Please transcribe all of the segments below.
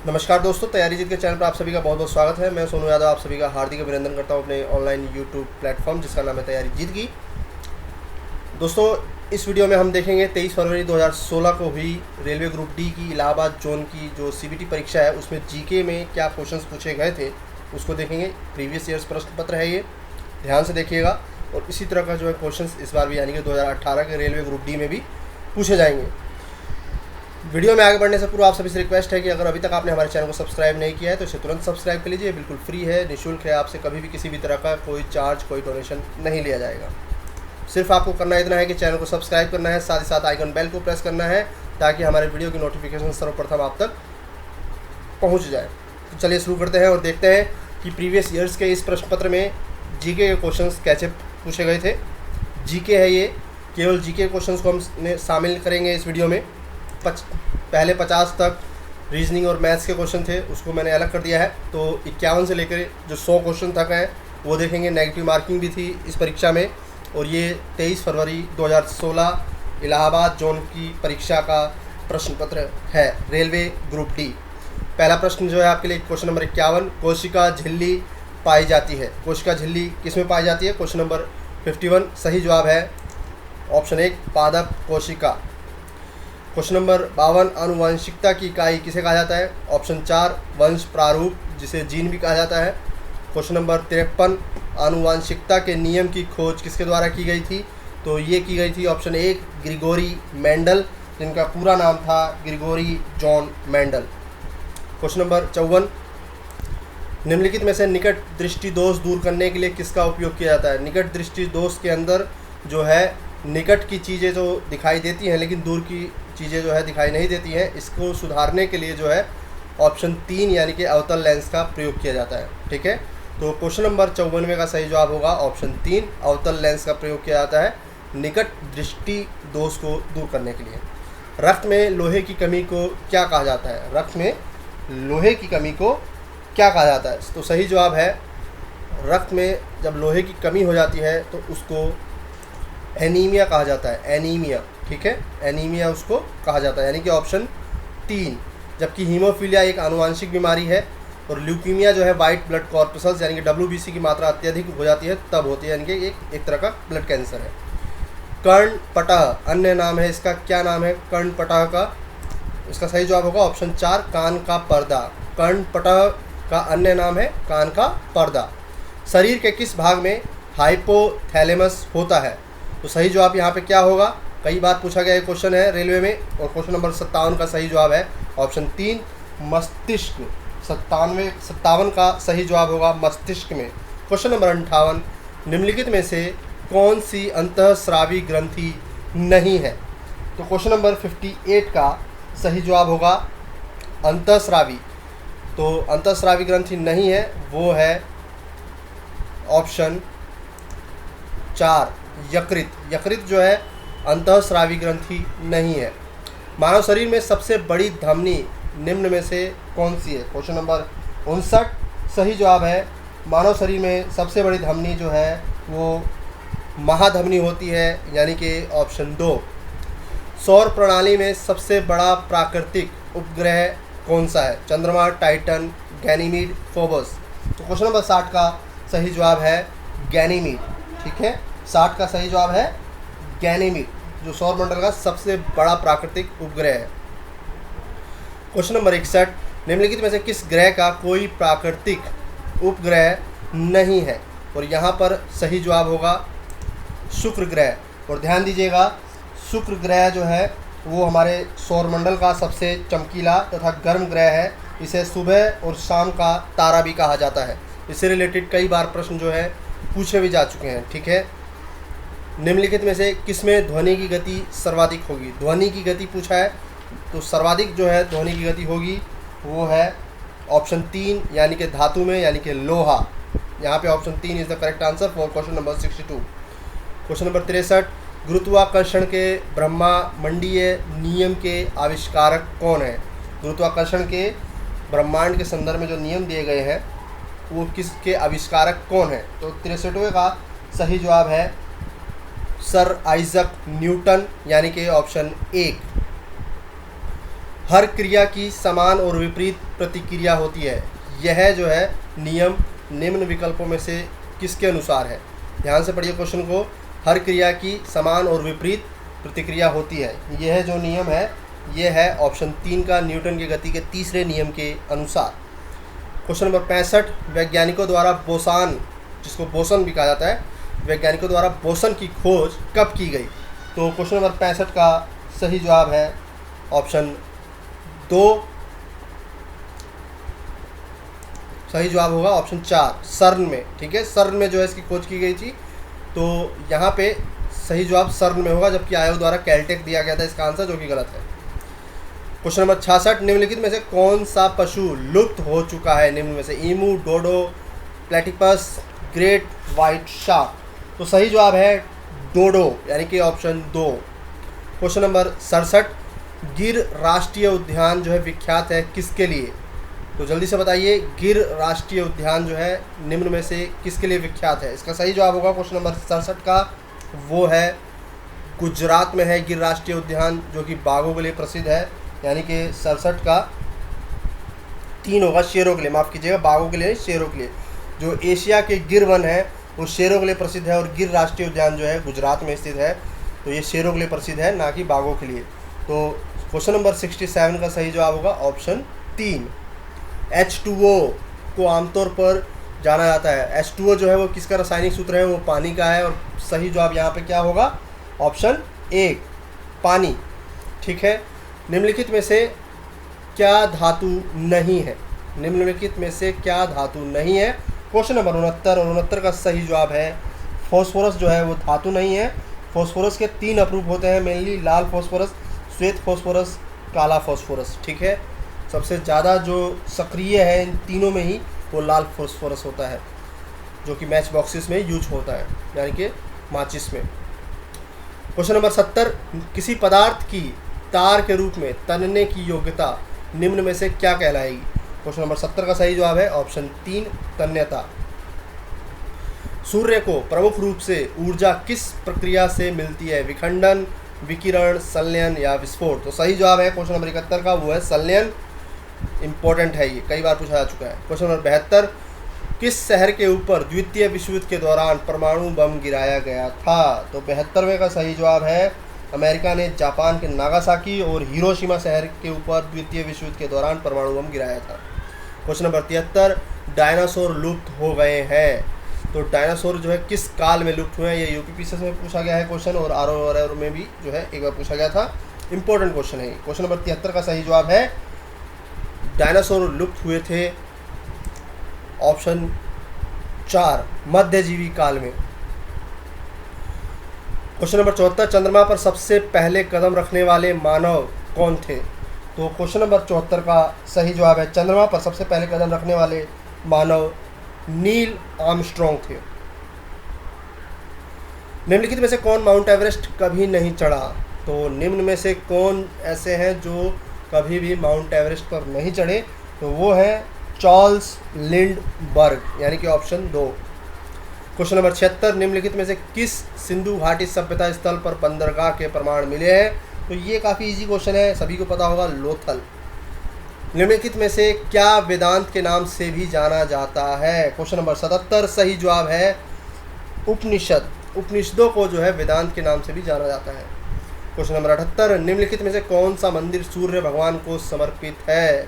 नमस्कार दोस्तों, तैयारी जीत के चैनल पर आप सभी का बहुत बहुत स्वागत है। मैं सोनू यादव आप सभी का हार्दिक अभिनंदन करता हूं अपने ऑनलाइन यूट्यूब प्लेटफॉर्म जिसका नाम है तैयारी जीत की। दोस्तों, इस वीडियो में हम देखेंगे 23 फरवरी 2016 को हुई रेलवे ग्रुप डी की इलाहाबाद जोन की जो सीबीटी परीक्षा है उसमें जीके में क्या क्वेश्चंस पूछे गए थे उसको देखेंगे। प्रीवियस ईयर्स प्रश्न पत्र है ये, ध्यान से देखिएगा। और इसी तरह का जो है क्वेश्चंस इस बार भी यानी कि 2018 के रेलवे ग्रुप डी में भी पूछे जाएंगे। वीडियो में आगे बढ़ने से पूर्व आप सभी से रिक्वेस्ट है कि अगर अभी तक आपने हमारे चैनल को सब्सक्राइब नहीं किया है तो इसे तुरंत सब्सक्राइब कर लीजिए। बिल्कुल फ्री है, निःशुल्क है, आपसे कभी भी किसी भी तरह का कोई चार्ज, कोई डोनेशन नहीं लिया जाएगा। सिर्फ आपको करना इतना है कि चैनल को सब्सक्राइब करना है, साथ ही साथ आइकन बेल को प्रेस करना है ताकि हमारे वीडियो की नोटिफिकेशन सर्वप्रथम आप तक पहुँच जाए। तो चलिए शुरू करते हैं और देखते हैं कि प्रीवियस ईयर्स के इस प्रश्न पत्र में जीके के क्वेश्चन कैसे पूछे गए थे। जीके है ये, केवल जीके क्वेश्चन को हम शामिल करेंगे इस वीडियो में। पहले 50 तक रीजनिंग और मैथ्स के क्वेश्चन थे, उसको मैंने अलग कर दिया है। तो 51 से लेकर जो 100 क्वेश्चन तक हैं वो देखेंगे। नेगेटिव मार्किंग भी थी इस परीक्षा में। और ये 23 फरवरी 2016 इलाहाबाद जोन की परीक्षा का प्रश्न पत्र है, रेलवे ग्रुप डी। पहला प्रश्न जो है आपके लिए क्वेश्चन नंबर 51, कोशिका झिल्ली पाई जाती है। कोशिका झिल्ली किस में पाई जाती है? क्वेश्चन नंबर 51 सही जवाब है ऑप्शन 1 पादप कोशिका। क्वेश्चन नंबर 52, आनुवंशिकता की इकाई किसे कहा जाता है? ऑप्शन 4 वंश प्रारूप, जिसे जीन भी कहा जाता है। क्वेश्चन नंबर 53, आनुवंशिकता के नियम की खोज किसके द्वारा की गई थी? तो ये की गई थी ऑप्शन 1 ग्रिगोरी मेंडल, जिनका पूरा नाम था Gregory John Mendel. Question number 54, निम्नलिखित में से निकट दृष्टि दोष दूर करने के लिए किसका उपयोग किया जाता है? निकट दृष्टि दोष के अंदर जो है निकट की चीज़ें जो दिखाई देती हैं लेकिन दूर की चीज़ें जो है दिखाई नहीं देती हैं, इसको सुधारने के लिए जो है ऑप्शन 3 यानी कि अवतल लेंस का प्रयोग किया जाता है। ठीक है, तो क्वेश्चन नंबर 54 का सही जवाब होगा ऑप्शन 3 अवतल लेंस का प्रयोग किया जाता है निकट दृष्टि दोष को दूर करने के लिए। रक्त में लोहे की कमी को क्या कहा जाता है? रक्त में लोहे की कमी को क्या कहा जाता है? तो सही जवाब है, रक्त में जब लोहे की कमी हो जाती है तो उसको एनीमिया कहा जाता है। एनीमिया, ठीक है, एनीमिया उसको कहा जाता है, यानी कि ऑप्शन 3। जबकि हीमोफीलिया एक आनुवांशिक बीमारी है और ल्यूकीमिया जो है वाइट ब्लड कॉर्पसल्स यानी कि WBC की मात्रा अत्यधिक हो जाती है तब होती है, यानी कि एक तरह का ब्लड कैंसर है। कर्णपटह अन्य नाम है, इसका क्या नाम है कर्णपटह का? इसका सही जवाब होगा ऑप्शन 4 कान का पर्दा। कर्णपटह का अन्य नाम है कान का पर्दा। शरीर के किस भाग में हाइपोथैलेमस होता है? तो सही जवाब यहाँ पे क्या होगा? कई बार पूछा गया क्वेश्चन है रेलवे में, और क्वेश्चन नंबर 57 का सही जवाब है ऑप्शन 3 मस्तिष्क। 57 का सही जवाब होगा मस्तिष्क में। क्वेश्चन नंबर 58, निम्नलिखित में से कौन सी अंतःस्रावी ग्रंथि नहीं है? तो क्वेश्चन नंबर 58 का सही जवाब होगा अंतःस्रावी। तो अंतःस्रावी ग्रंथि नहीं है, वो है ऑप्शन 4 यकृत। यकृत जो है अंतःस्रावी ग्रंथि नहीं है। मानव शरीर में सबसे बड़ी धमनी निम्न में से कौन सी है? क्वेश्चन नंबर 59 सही जवाब है मानव शरीर में सबसे बड़ी धमनी जो है वो महाधमनी होती है, यानी कि ऑप्शन 2। सौर प्रणाली में सबसे बड़ा प्राकृतिक उपग्रह कौन सा है? चंद्रमा, टाइटन, गैनीमीड, फोबस। तो क्वेश्चन नंबर 60 का सही जवाब है गैनीमीड। ठीक है, 60 का सही जवाब है गैनीमीड, जो सौरमंडल का सबसे बड़ा प्राकृतिक उपग्रह है। क्वेश्चन नंबर 61, निम्नलिखित में से किस ग्रह का कोई प्राकृतिक उपग्रह नहीं है? और यहाँ पर सही जवाब होगा शुक्र ग्रह। और ध्यान दीजिएगा, शुक्र ग्रह जो है वो हमारे सौरमंडल का सबसे चमकीला तथा गर्म ग्रह है। इसे सुबह और शाम का तारा भी कहा जाता है। इससे रिलेटेड कई बार प्रश्न जो है पूछे भी जा चुके हैं। ठीक है, निम्नलिखित में से किसमें ध्वनि की गति सर्वाधिक होगी? ध्वनि की गति पूछा है, तो सर्वाधिक जो है ध्वनि की गति होगी वो है ऑप्शन 3 यानी कि धातु में, यानी कि लोहा। यहाँ पे option 3 is the correct answer for question number 62। Question number 63, गुरुत्वाकर्षण के ब्रह्मांडीय नियम के आविष्कारक कौन है? गुरुत्वाकर्षण के ब्रह्मांड के संदर्भ में जो नियम दिए गए हैं वो किसके आविष्कारक कौन है? तो 63वें का सही जवाब है सर आइजक न्यूटन, यानी कि ऑप्शन 1। हर क्रिया की समान और विपरीत प्रतिक्रिया होती है। यह जो है नियम निम्न विकल्पों में से किसके अनुसार है? ध्यान से पढ़िए क्वेश्चन को। हर क्रिया की समान और विपरीत प्रतिक्रिया होती है, यह जो नियम है यह है ऑप्शन 3 का, न्यूटन की गति के तीसरे नियम के अनुसार। क्वेश्चन नंबर 65, वैज्ञानिकों द्वारा बोसान, जिसको बोसन भी कहा जाता है, वैज्ञानिकों द्वारा बोसन की खोज कब की गई? तो क्वेश्चन नंबर 65 का सही जवाब है ऑप्शन 2। सही जवाब होगा ऑप्शन 4, सर्न में। ठीक है, सर्न में जो है इसकी खोज की गई थी। तो यहाँ पे सही जवाब सर्न में होगा, जबकि आयोग द्वारा कैलटेक दिया गया था इसका आंसर, जो कि गलत है। क्वेश्चन नंबर 66, निम्नलिखित में से कौन सा पशु लुप्त हो चुका है? निम्न में से ईमू, डोडो, प्लेटिपस, ग्रेट व्हाइट शार्क। तो सही जवाब है डोडो, यानी कि ऑप्शन 2। क्वेश्चन नंबर 67, गिर राष्ट्रीय उद्यान जो है विख्यात है किसके लिए? तो जल्दी से बताइए, गिर राष्ट्रीय उद्यान जो है निम्न में से किसके लिए विख्यात है? इसका सही जवाब होगा क्वेश्चन नंबर 67 का, वो है गुजरात में है गिर राष्ट्रीय उद्यान, जो कि बाघों के लिए प्रसिद्ध है। यानी कि 67 का 3 होगा, शेरों के लिए, माफ़ कीजिएगा, बाघों के लिए, शेरों के लिए। जो एशिया के गिर वन है वो शेरों के लिए प्रसिद्ध है, और गिर राष्ट्रीय उद्यान जो है गुजरात में स्थित है, तो ये शेरों के लिए प्रसिद्ध है, ना कि बाघों के लिए। तो क्वेश्चन नंबर 67 का सही जवाब होगा ऑप्शन 3। H2O को आमतौर पर जाना जाता है, H2O जो है वो किसका रासायनिक सूत्र है? वो पानी का है, और सही जवाब यहाँ पे क्या होगा? ऑप्शन 1, पानी। ठीक है, निम्नलिखित में से क्या धातु नहीं है? निम्नलिखित में से क्या धातु नहीं है? क्वेश्चन नंबर 69 का सही जवाब है फॉस्फोरस जो है वो धातु नहीं है। फॉस्फोरस के 3 अप्रूव होते हैं मेनली, लाल फॉस्फोरस, श्वेत फॉस्फोरस, काला फॉस्फोरस। ठीक है, सबसे ज़्यादा जो सक्रिय है इन तीनों में ही वो लाल फॉस्फोरस होता है, जो कि मैच बॉक्सेस में यूज होता है, यानी कि माचिस में। क्वेश्चन नंबर 70, किसी पदार्थ की तार के रूप में तनने की योग्यता निम्न में से क्या कहलाएगी? क्वेश्चन नंबर 70 का सही जवाब है ऑप्शन 3, तन्यता। सूर्य को प्रमुख रूप से ऊर्जा किस प्रक्रिया से मिलती है? विखंडन, विकिरण, संलयन या विस्फोट। तो सही जवाब है क्वेश्चन नंबर 71 का, वो है संलयन। इंपॉर्टेंट है, ये कई बार पूछा जा चुका है। क्वेश्चन नंबर 72, किस शहर के ऊपर द्वितीय विश्व युद्ध के दौरान परमाणु बम गिराया गया था? तो 72वें का सही जवाब है अमेरिका ने जापान के नागासाकी और हिरोशिमा शहर के ऊपर द्वितीय विश्व युद्ध के दौरान परमाणु बम गिराया था। क्वेश्चन नंबर 73, डायनासोर लुप्त हो गए हैं। तो डायनासोर जो है किस काल में लुप्त हुए हैं? ये यूपीपीएससी में पूछा गया है क्वेश्चन, और आरओआर में भी जो है एक बार पूछा गया था। इंपॉर्टेंट क्वेश्चन है। क्वेश्चन नंबर 73 का सही जवाब है डायनासोर लुप्त हुए थे ऑप्शन 4, मध्यजीवी काल में। क्वेश्चन नंबर 74, चंद्रमा पर सबसे पहले कदम रखने वाले मानव कौन थे? तो क्वेश्चन नंबर 74 का सही जवाब है चंद्रमा पर सबसे पहले कदम रखने वाले मानव नील आर्मस्ट्रॉन्ग थे। निम्नलिखित में से कौन माउंट एवरेस्ट कभी नहीं चढ़ा? तो निम्न में से कौन ऐसे हैं जो कभी भी माउंट एवरेस्ट पर नहीं चढ़े? तो वो है चार्ल्स लिंडबर्ग, यानी कि ऑप्शन 2। क्वेश्चन नंबर 76, निम्नलिखित में से किस सिंधु घाटी सभ्यता स्थल पर बंदरगाह के प्रमाण मिले हैं? तो ये काफ़ी इजी क्वेश्चन है, सभी को पता होगा, लोथल। निम्नलिखित में से क्या वेदांत के नाम से भी जाना जाता है? क्वेश्चन नंबर 77, सही जवाब है उपनिषद। उपनिषदों को जो है वेदांत के नाम से भी जाना जाता है। क्वेश्चन नंबर 78, निम्नलिखित में से कौन सा मंदिर सूर्य भगवान को समर्पित है?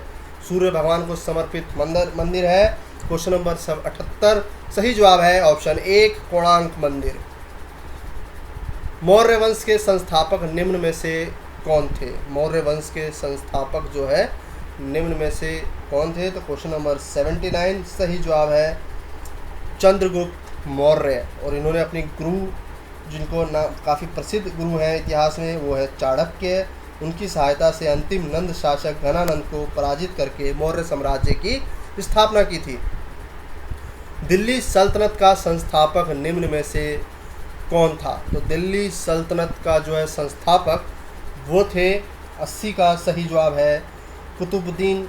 सूर्य भगवान को समर्पित मंदिर है क्वेश्चन नंबर 78, सही जवाब है ऑप्शन 1, कोणार्क मंदिर। मौर्य वंश के संस्थापक निम्न में से कौन थे? मौर्य वंश के संस्थापक जो है निम्न में से कौन थे? तो क्वेश्चन नंबर 79, सही जवाब है चंद्रगुप्त मौर्य। और इन्होंने अपनी गुरु, जिनको नाम काफ़ी प्रसिद्ध गुरु हैं इतिहास में, वो है चाणक्य। उनकी सहायता से अंतिम नंद शासक घनानंद को पराजित करके मौर्य साम्राज्य की स्थापना की थी। दिल्ली सल्तनत का संस्थापक निम्न में से कौन था? तो दिल्ली सल्तनत का जो है संस्थापक वो थे, 80 का सही जवाब है कुतुबुद्दीन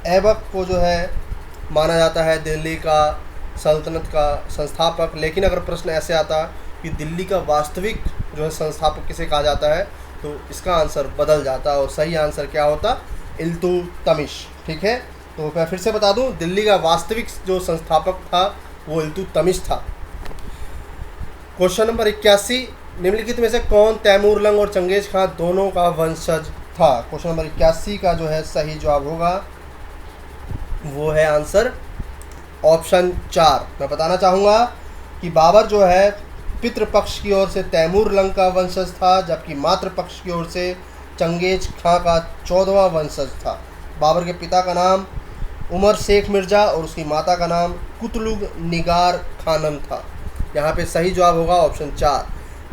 ऐबक को जो है माना जाता है दिल्ली का सल्तनत का संस्थापक। लेकिन अगर प्रश्न ऐसे आता कि दिल्ली का वास्तविक जो है संस्थापक किसे कहा जाता है, तो इसका आंसर बदल जाता और सही आंसर क्या होता, इल्तुतमिश। ठीक है, तो मैं फिर से बता दूं, दिल्ली का वास्तविक जो संस्थापक था वो इल्तुतमिश था। क्वेश्चन नंबर 81, निम्नलिखित में से कौन तैमूरलंग और चंगेज खां दोनों का वंशज था। क्वेश्चन नंबर 81 का जो है सही जवाब होगा वो है आंसर ऑप्शन 4। मैं बताना चाहूँगा कि बाबर जो है पितृपक्ष की ओर से तैमूरलंग का वंशज था, जबकि मातृपक्ष की ओर से चंगेज खां का 14वां वंशज था। बाबर के पिता का नाम उमर शेख मिर्ज़ा और उसकी माता का नाम कुतलुग निगार खानम था। यहाँ पे सही जवाब होगा ऑप्शन 4।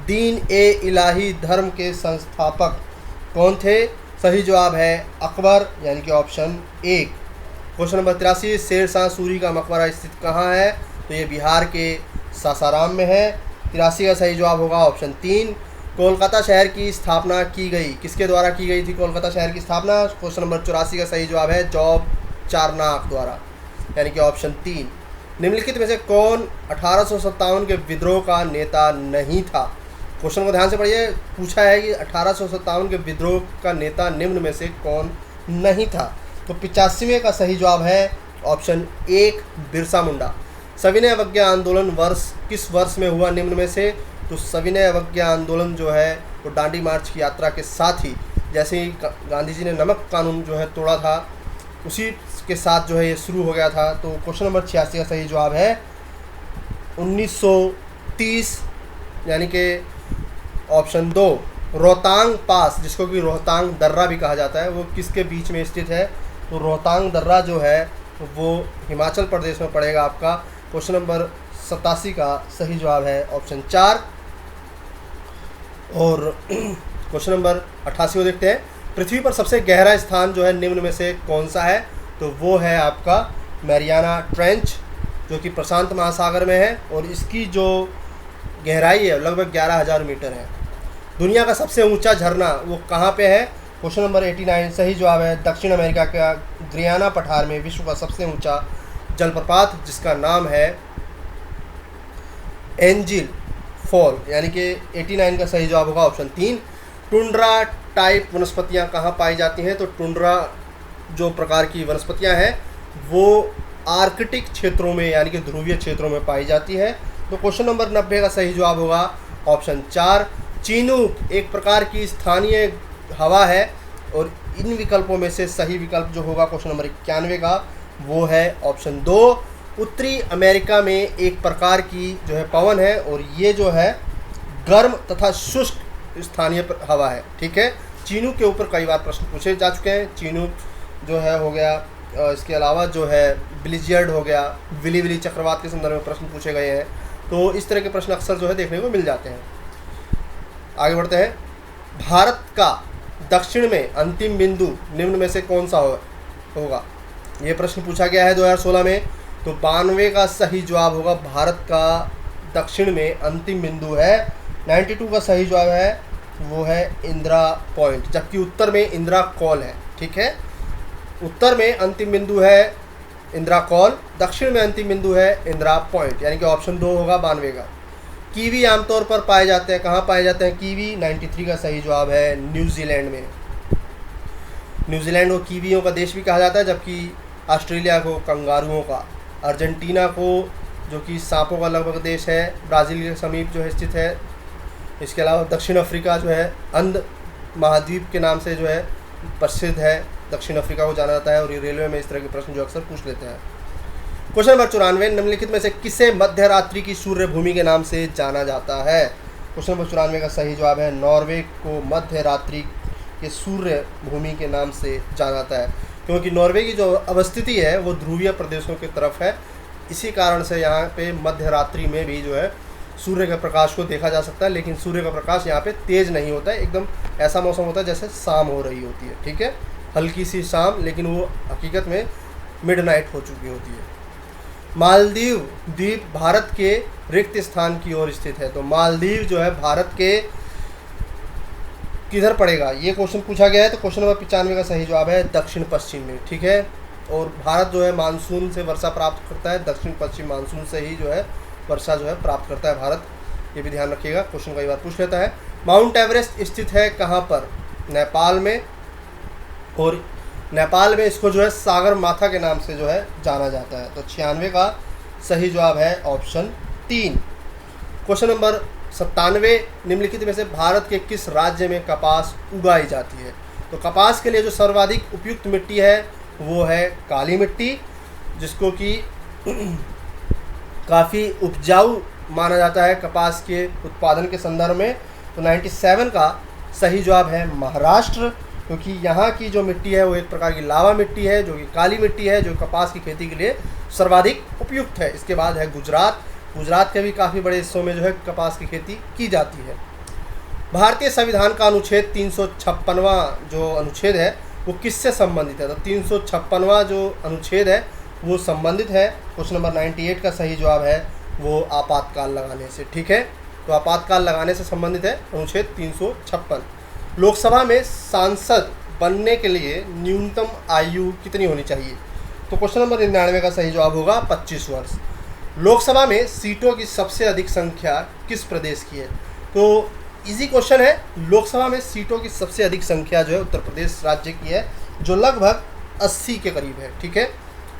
दीन ए इलाही धर्म के संस्थापक कौन थे। सही जवाब है अकबर, यानी कि option 1। Question number 83, Sher Shah Suri का मकबरा स्थित कहाँ है। तो ये बिहार के सासाराम में है। 83 का सही जवाब होगा ऑप्शन 3। कोलकाता शहर की स्थापना की गई, किसके द्वारा की गई थी कोलकाता शहर की स्थापना। क्वेश्चन नंबर 84 का सही जवाब है जॉब चारनाक द्वारा, यानी कि ऑप्शन 3। निम्नलिखित में से कौन 1857 के विद्रोह का नेता नहीं था। क्वेश्चन को ध्यान से पढ़िए, पूछा है कि 1857 के विद्रोह का नेता निम्न में से कौन नहीं था। तो 85वें का सही जवाब है ऑप्शन 1 बिरसा मुंडा। सविनय अवज्ञा आंदोलन किस वर्ष में हुआ निम्न में से। तो सविनय अवज्ञा आंदोलन जो है वो दांडी मार्च की यात्रा के साथ ही, जैसे ही गांधी जी ने नमक कानून जो है तोड़ा था, उसी के साथ जो है ये शुरू हो गया था। तो क्वेश्चन नंबर 86 का सही जवाब है 1930, यानी कि ऑप्शन 2। रोहतांग पास, जिसको कि रोहतांग दर्रा भी कहा जाता है, वो किसके बीच में स्थित है। तो रोहतांग दर्रा जो है वो हिमाचल प्रदेश में पड़ेगा आपका। क्वेश्चन नंबर 87 का सही जवाब है ऑप्शन 4। और क्वेश्चन नंबर 88 को देखते हैं। पृथ्वी पर सबसे गहरा स्थान जो है निम्न में से कौन सा है। तो वो है आपका मैरियाना ट्रेंच, जो कि प्रशांत महासागर में है और इसकी जो गहराई है लगभग 11,000 मीटर है। दुनिया का सबसे ऊंचा झरना वो कहाँ पे है। क्वेश्चन नंबर 89 सही जवाब है दक्षिण अमेरिका का ग्रियाना पठार में विश्व का सबसे ऊंचा जलप्रपात, जिसका नाम है एंजिल फॉल, यानी कि 89 का सही जवाब होगा ऑप्शन 3। टुंड्रा टाइप वनस्पतियाँ कहाँ पाई जाती हैं। तो टुंड्रा जो प्रकार की वनस्पतियाँ हैं वो आर्कटिक क्षेत्रों में, यानी कि ध्रुवीय क्षेत्रों में पाई जाती है। तो क्वेश्चन नंबर 90 का सही जवाब होगा ऑप्शन 4। चीनूक एक प्रकार की स्थानीय हवा है और इन विकल्पों में से सही विकल्प जो होगा क्वेश्चन नंबर 91 का वो है ऑप्शन 2। उत्तरी अमेरिका में एक प्रकार की जो है पवन है और ये जो है गर्म तथा शुष्क स्थानीय हवा है। ठीक है, चीनूक के ऊपर कई बार प्रश्न पूछे जा चुके हैं। चीनूक जो है हो गया, इसके अलावा जो है ब्लिजर्ड हो गया, विली चक्रवात के संदर्भ में प्रश्न पूछे गए हैं। तो इस तरह के प्रश्न अक्सर जो है देखने को मिल जाते हैं। आगे बढ़ते हैं। भारत का दक्षिण में अंतिम बिंदु निम्न में से कौन सा होगा। ये प्रश्न पूछा गया है 2016 में। तो 92 का सही जवाब होगा भारत का दक्षिण में अंतिम बिंदु है। 92 का सही जवाब है वो है इंदिरा पॉइंट, जबकि उत्तर में इंदिरा कॉल है। ठीक है, उत्तर में अंतिम बिंदु है इंदिरा कॉल, दक्षिण में अंतिम बिंदु है इंदिरा पॉइंट, यानी कि ऑप्शन 2 होगा 92 का। कीवी आमतौर पर पाए जाते हैं, कहाँ पाए जाते हैं कीवी। 93 का सही जवाब है न्यूजीलैंड में। न्यूजीलैंड को कीवियों का देश भी कहा जाता है, जबकि ऑस्ट्रेलिया को कंगारुओं का, अर्जेंटीना को जो कि सांपों का लगभग देश है, ब्राज़ील के समीप जो है स्थित है। इसके अलावा दक्षिण अफ्रीका जो है अंध महाद्वीप के नाम से जो है प्रसिद्ध है, दक्षिण अफ्रीका को जाना जाता है। और ये रेलवे में इस तरह के प्रश्न जो अक्सर पूछ लेते हैं। क्वेश्चन नंबर 94, निम्नलिखित में से किसे मध्य रात्रि की सूर्य भूमि के नाम से जाना जाता है। क्वेश्चन नंबर 94 का सही जवाब है नॉर्वे को मध्य रात्रि के सूर्य भूमि के नाम से जाना जाता है, क्योंकि नॉर्वे की जो अवस्थिति है वो ध्रुवीय प्रदेशों की तरफ है। इसी कारण से यहाँ पे मध्य रात्रि में भी जो है सूर्य के प्रकाश को देखा जा सकता है, लेकिन सूर्य का प्रकाश यहाँ पे तेज़ नहीं होता है, एकदम ऐसा मौसम होता है जैसे शाम हो रही होती है। ठीक है, हल्की सी शाम, लेकिन वो हकीकत में मिडनाइट हो चुकी होती है। मालदीव द्वीप भारत के रिक्त स्थान की ओर स्थित है। तो मालदीव जो है भारत के किधर पड़ेगा, ये क्वेश्चन पूछा गया है। तो क्वेश्चन नंबर 95 का सही जवाब है दक्षिण पश्चिम में। ठीक है, और भारत जो है मानसून से वर्षा प्राप्त करता है, दक्षिण पश्चिम मानसून से ही जो है वर्षा जो है प्राप्त करता है भारत, ये भी ध्यान रखिएगा, क्वेश्चन कई बार पूछ लेता है। माउंट एवरेस्ट स्थित है कहाँ पर? नेपाल में, और नेपाल में इसको जो है सागर माथा के नाम से जो है जाना जाता है। तो 96 का सही जवाब है ऑप्शन 3। क्वेश्चन नंबर 97, निम्नलिखित में से भारत के किस राज्य में कपास उगाई जाती है? तो कपास के लिए जो सर्वाधिक उपयुक्त मिट्टी है वो है काली मिट्टी, जिसको कि काफ़ी उपजाऊ माना जाता है कपास के उत्पादन के संदर्भ में। तो 97 का सही जवाब है महाराष्ट्र, क्योंकि यहाँ की जो मिट्टी है वो एक प्रकार की लावा मिट्टी है, जो कि काली मिट्टी है, जो कपास की खेती के लिए सर्वाधिक उपयुक्त है। इसके बाद है गुजरात। गुजरात के भी काफ़ी बड़े हिस्सों में जो है कपास की खेती की जाती है। भारतीय संविधान का अनुच्छेद 356वां जो अनुच्छेद है वो किससे संबंधित है? तो 356वां जो अनुच्छेद है वो संबंधित है। क्वेश्चन नंबर 98 का सही जवाब है वो आपातकाल लगाने से। ठीक है, तो आपातकाल लगाने से संबंधित है अनुच्छेद 356। लोकसभा में सांसद बनने के लिए न्यूनतम आयु कितनी होनी चाहिए? तो क्वेश्चन नंबर 99 का सही जवाब होगा 25 वर्ष। लोकसभा में सीटों की सबसे अधिक संख्या किस प्रदेश की है? तो इजी क्वेश्चन है। लोकसभा में सीटों की सबसे अधिक संख्या जो है उत्तर प्रदेश राज्य की है, जो लगभग 80 के करीब है। ठीक है,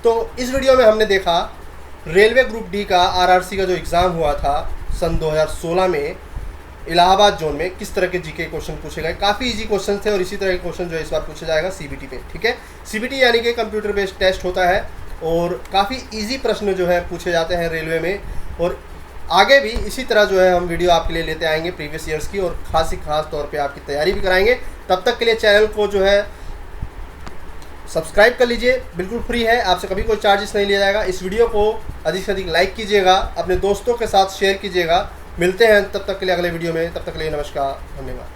तो इस वीडियो में हमने देखा रेलवे ग्रुप डी का आरआरसी का जो एग्ज़ाम हुआ था सन 2016 में इलाहाबाद जोन में, किस तरह के जीके क्वेश्चन पूछे गए। काफ़ी इजी क्वेश्चन थे और इसी तरह के क्वेश्चन जो है इस बार पूछा जाएगा सीबीटी पे। ठीक है, सीबीटी यानी कि कंप्यूटर बेस्ड टेस्ट होता है और काफ़ी इजी प्रश्न जो है पूछे जाते हैं रेलवे में, और आगे भी इसी तरह जो है हम वीडियो आपके लिए लेते आएंगे प्रीवियस ईयर्स की, और खास तौर पे आपकी तैयारी भी कराएंगे। तब तक के लिए चैनल को जो है सब्सक्राइब कर लीजिए, बिल्कुल फ्री है, आपसे कभी कोई चार्जेस नहीं लिया जाएगा। इस वीडियो को अधिक से अधिक लाइक कीजिएगा, अपने दोस्तों के साथ शेयर कीजिएगा। मिलते हैं तब तक के लिए अगले वीडियो में, तब तक के लिए नमस्कार, धन्यवाद।